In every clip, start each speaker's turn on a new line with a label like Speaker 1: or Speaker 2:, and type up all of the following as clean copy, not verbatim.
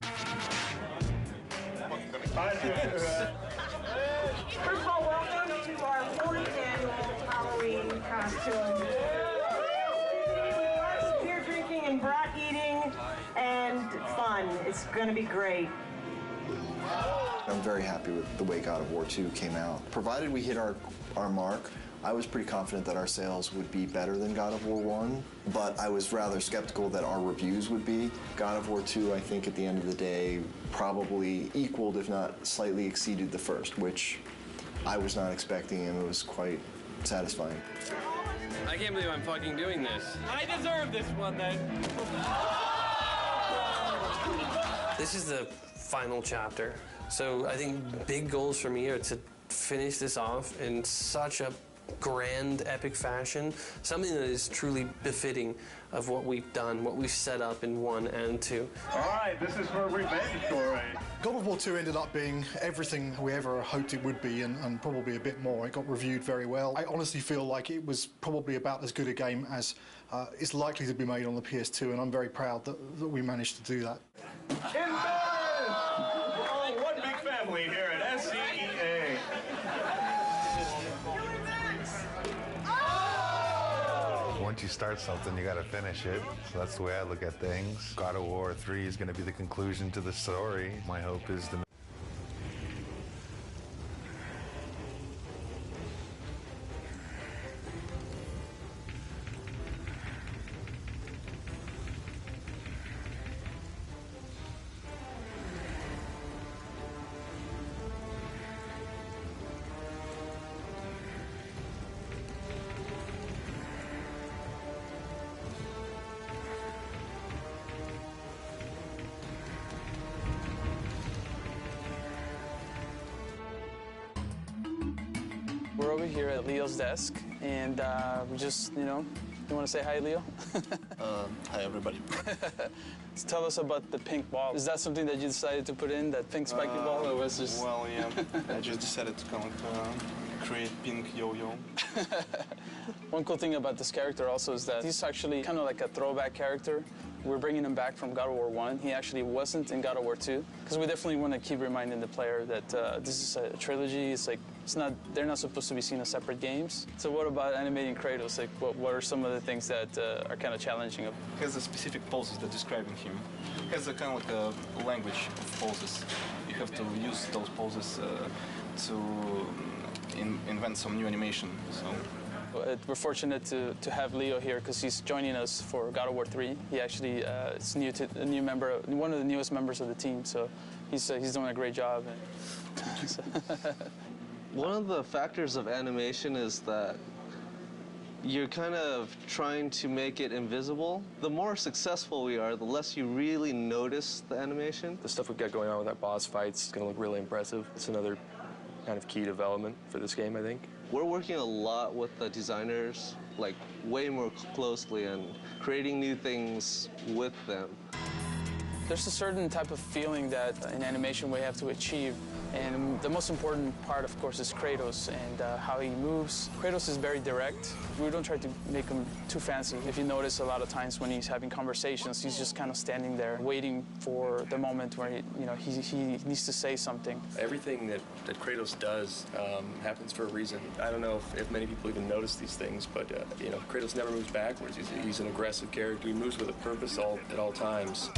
Speaker 1: First of all, welcome to our 4th annual Halloween costume. Lots of beer drinking and brat eating and fun. It's going to be great.
Speaker 2: I'm very happy with the way God of War II came out. Provided we hit our mark, I was pretty confident that our sales would be better than God of War I, but I was rather skeptical that our reviews would be. God of War II, I think, at the end of the day, probably equaled, if not slightly exceeded the first, which I was not expecting, and it was quite satisfying.
Speaker 3: I can't believe I'm fucking doing this. I deserve this one, then. This is the final chapter. So I think big goals for me are to finish this off in such a grand, epic fashion, something that is truly befitting of what we've done, what we've set up in 1 and 2.
Speaker 4: All right, this is for mandatory.
Speaker 5: God of War II ended up being everything we ever hoped it would be, and probably a bit more. It got reviewed very well. I honestly feel like it was probably about as good a game as is likely to be made on the PS2, and I'm very proud that we managed to do that.
Speaker 4: Oh, one big family here at SCEA.
Speaker 6: Once you start something, you gotta finish it. So that's the way I look at things. God of War 3 is gonna be the conclusion to the story. My hope is to
Speaker 7: We're over here at Leo's desk, and we just, you want to say hi, Leo?
Speaker 8: Hi, everybody.
Speaker 7: Tell us about the pink ball. Is that something that you decided to put in, that pink spiky ball, or was just...
Speaker 8: Well, yeah, I just decided to kind of create pink yo-yo.
Speaker 7: One cool thing about this character also is that he's actually kind of like a throwback character. We're bringing him back from God of War I. He actually wasn't in God of War II, because we definitely want to keep reminding the player that this is a trilogy. It's like, they're not supposed to be seen as separate games. So what about animating Kratos? Like, what are some of the things that are kind of challenging him?
Speaker 8: He has a specific poses that describing him. He has a kind of like a language of poses. You have to use those poses to invent some new animation. So.
Speaker 7: We're fortunate to have Leo here because he's joining us for God of War III. He actually is one of the newest members of the team, so he's doing a great job.
Speaker 9: One of the factors of animation is that you're kind of trying to make it invisible. The more successful we are, the less you really notice the animation.
Speaker 3: The stuff we've got going on with our boss fights is going to look really impressive. It's another kind of key development for this game, I think.
Speaker 9: We're working a lot with the designers, like way more closely, and creating new things with them.
Speaker 7: There's a certain type of feeling that in animation we have to achieve. And the most important part, of course, is Kratos and how he moves. Kratos is very direct. We don't try to make him too fancy. If you notice, a lot of times when he's having conversations, he's just kind of standing there waiting for the moment where he needs to say something.
Speaker 3: Everything that Kratos does happens for a reason. I don't know if many people even notice these things, but Kratos never moves backwards. He's an aggressive character. He moves with a purpose at all times.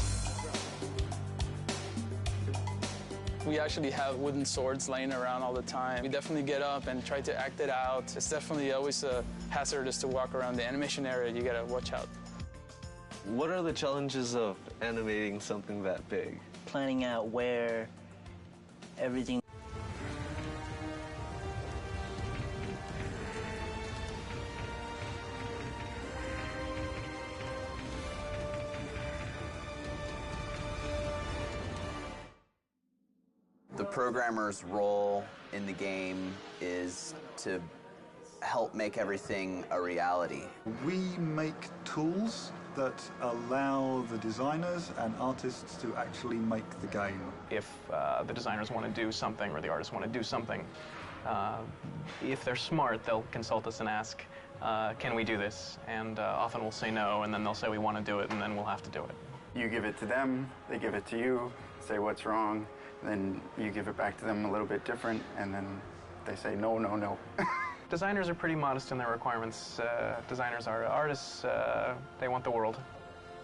Speaker 7: We actually have wooden swords laying around all the time. We definitely get up and try to act it out. It's definitely always hazardous to walk around the animation area. You gotta watch out.
Speaker 9: What are the challenges of animating something that big?
Speaker 10: Planning out where everything...
Speaker 11: The programmer's role in the game is to help make everything a reality.
Speaker 12: We make tools that allow the designers and artists to actually make the game.
Speaker 13: If the designers want to do something or the artists want to do something, if they're smart, they'll consult us and ask, can we do this? And often we'll say no, and then they'll say we want to do it, and then we'll have to do it.
Speaker 14: You give it to them, they give it to you, say what's wrong, then you give it back to them a little bit different, and then they say no, no, no.
Speaker 13: Designers are pretty modest in their requirements. Designers are artists. They want the world.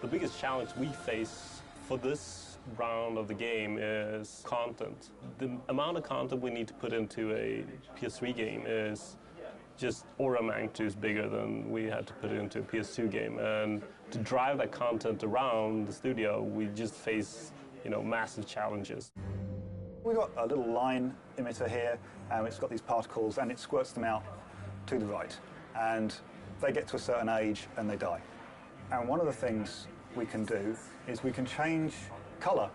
Speaker 15: The biggest challenge we face for this round of the game is content. The amount of content we need to put into a PS3 game is just order of magnitude bigger than we had to put into a PS2 game. And to drive that content around the studio, we just face, massive challenges.
Speaker 12: We've got a little line emitter here, and it's got these particles, and it squirts them out to the right. And they get to a certain age, and they die. And one of the things we can do is we can change colour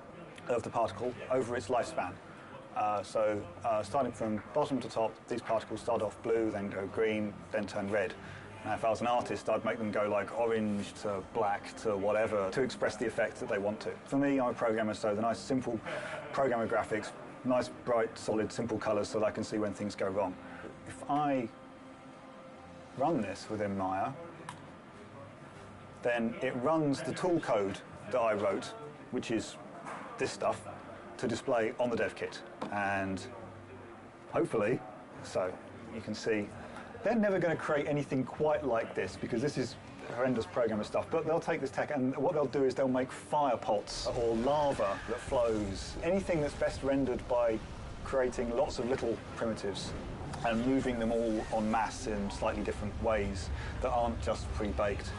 Speaker 12: of the particle over its lifespan. Starting from bottom to top, these particles start off blue, then go green, then turn red. Now, if I was an artist, I'd make them go like orange to black to whatever to express the effect that they want to. For me, I'm a programmer, so the nice, simple programmer graphics, nice, bright, solid, simple colours so that I can see when things go wrong. If I run this within Maya, then it runs the tool code that I wrote, which is this stuff, to display on the dev kit. And hopefully, so you can see, they're never going to create anything quite like this because this is horrendous programmer stuff, but they'll take this tech and what they'll do is they'll make fire pots or lava that flows. Anything that's best rendered by creating lots of little primitives and moving them all en masse in slightly different ways that aren't just pre-baked.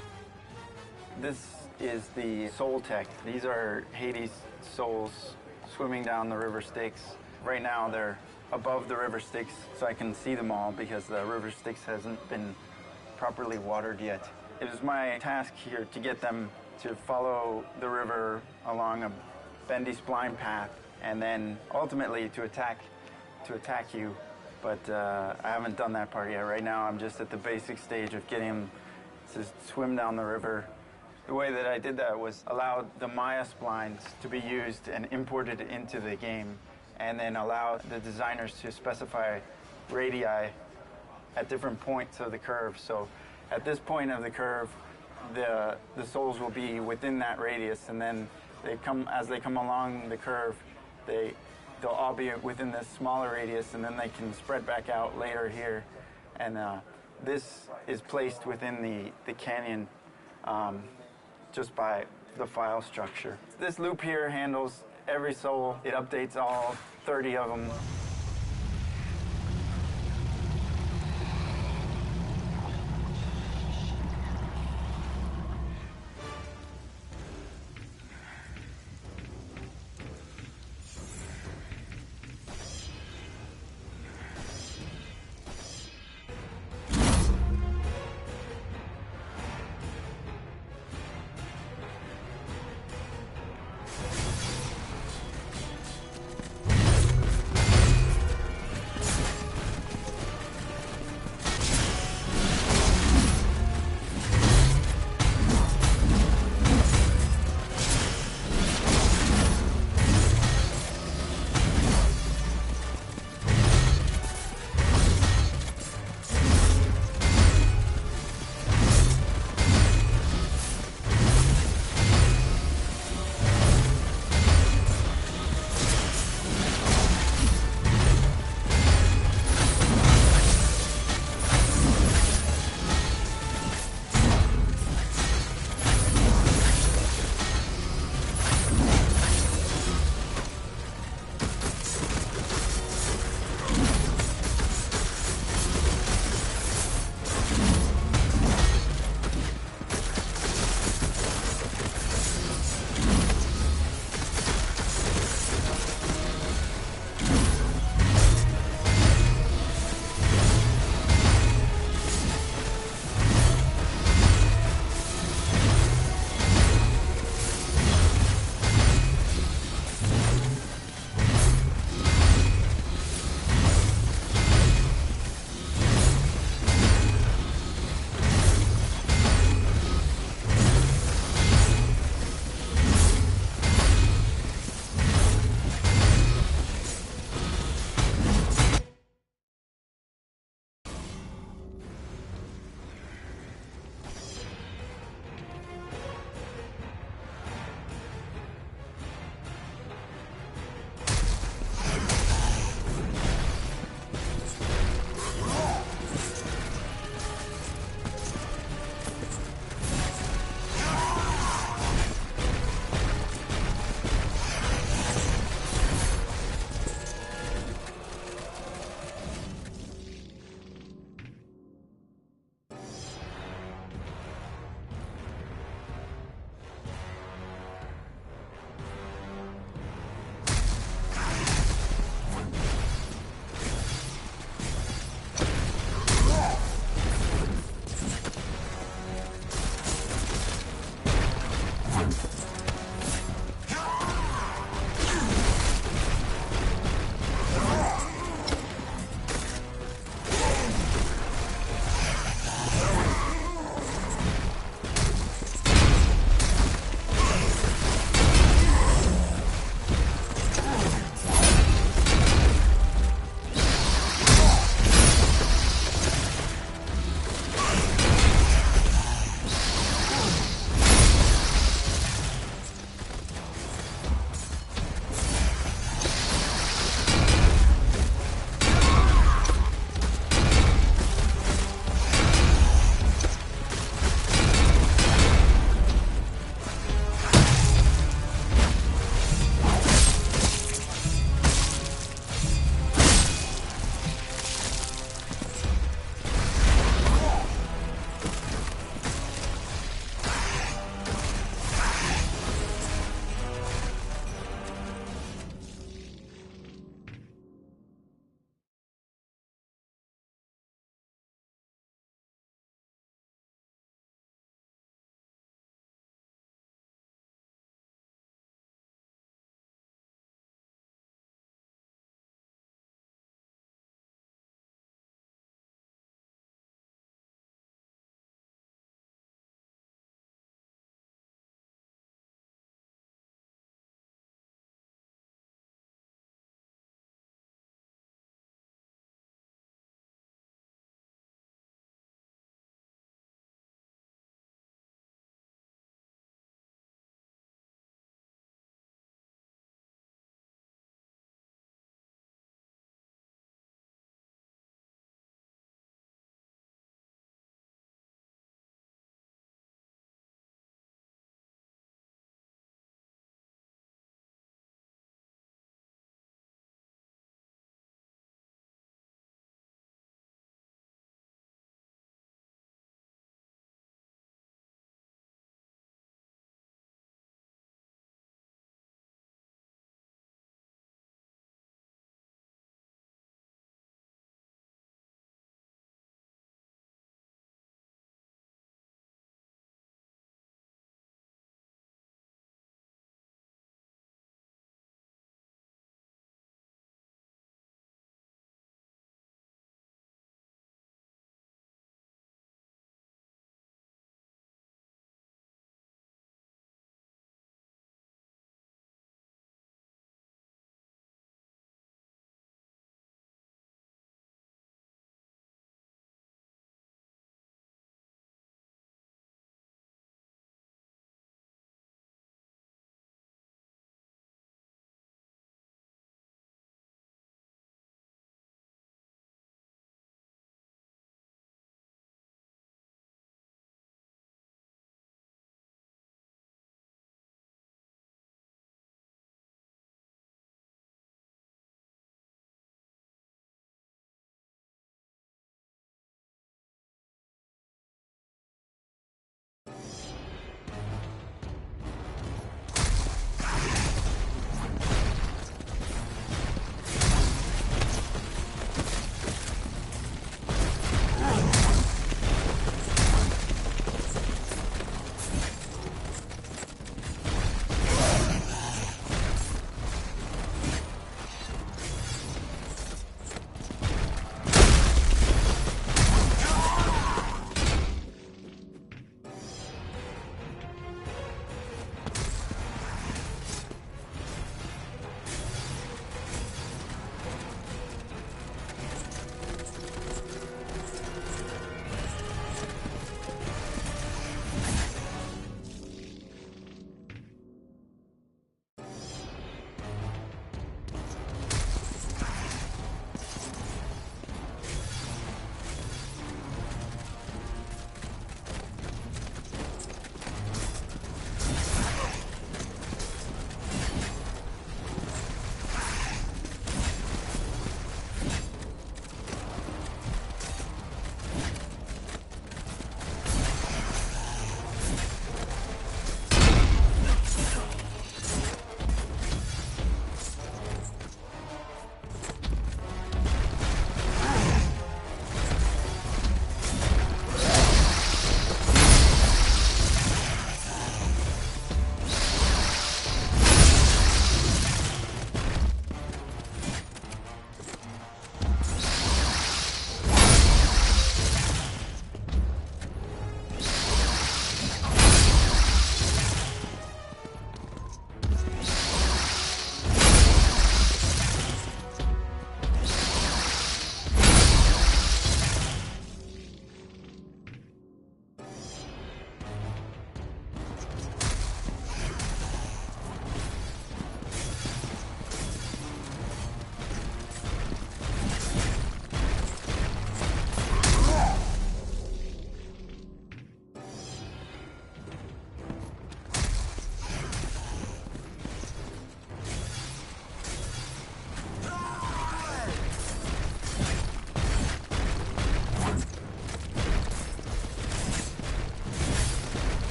Speaker 14: This is the soul tech. These are Hades' souls swimming down the river Styx. Right now they're above the river Styx, so I can see them all because the river Styx hasn't been properly watered yet. It is my task here to get them to follow the river along a bendy spline path and then ultimately to attack you. But I haven't done that part yet. Right now I'm just at the basic stage of getting them to swim down the river. The way that I did that was allowed the Maya splines to be used and imported into the game, and then allow the designers to specify radii at different points of the curve. So at this point of the curve, the souls will be within that radius, and then as they come along the curve, they'll all be within this smaller radius, and then they can spread back out later here. And this is placed within the canyon just by the file structure. This loop here handles every soul. It updates all 30 of them